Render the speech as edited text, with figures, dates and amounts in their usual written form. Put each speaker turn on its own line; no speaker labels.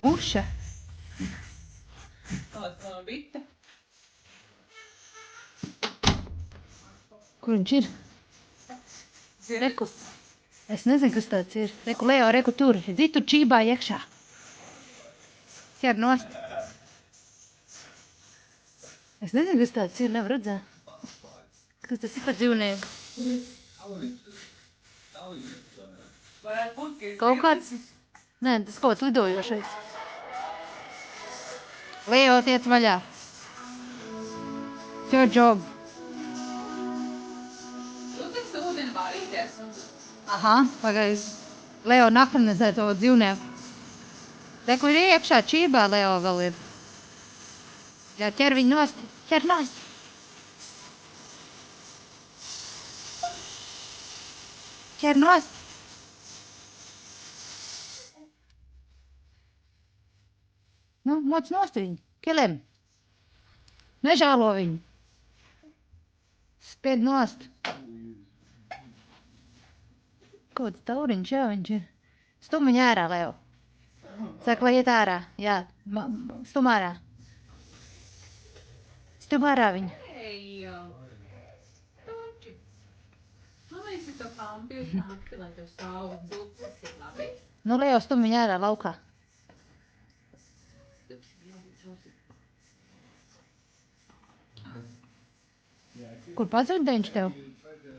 Muša. Kur viņš ir? Reku. Es nezinu, kas tāds ir. Reku, Leo, reku tur. Redzi, tur čībā iekšā. Ķer nost. Es nezinu, kas tāds ir, nevar redzēt. Kas tas ir par dzīvnieku? Kaut kāds? Nē, tas kaut kāds lidojošais. Leo, tiec vaļā. It's your job. Aha, pagaid. Leo nakranezē to dzīvnieku. Reku ir iekšā čībā, Leo vēl ir. Jā, ķer viņu nost. Ķer nost. Ķer nost. Nu, moc nost viņu. Kilem. Nežālo viņu. Spied nost. Kaut kāds tauriņš, jā, viņš ir. Stum viņu ārā, Leo. Saka, lai iet ārā. Jā, stum ārā. Stum ārā viņu. Nu, Leo, stum viņu ārā laukā. Kur pazudīja viņš tev?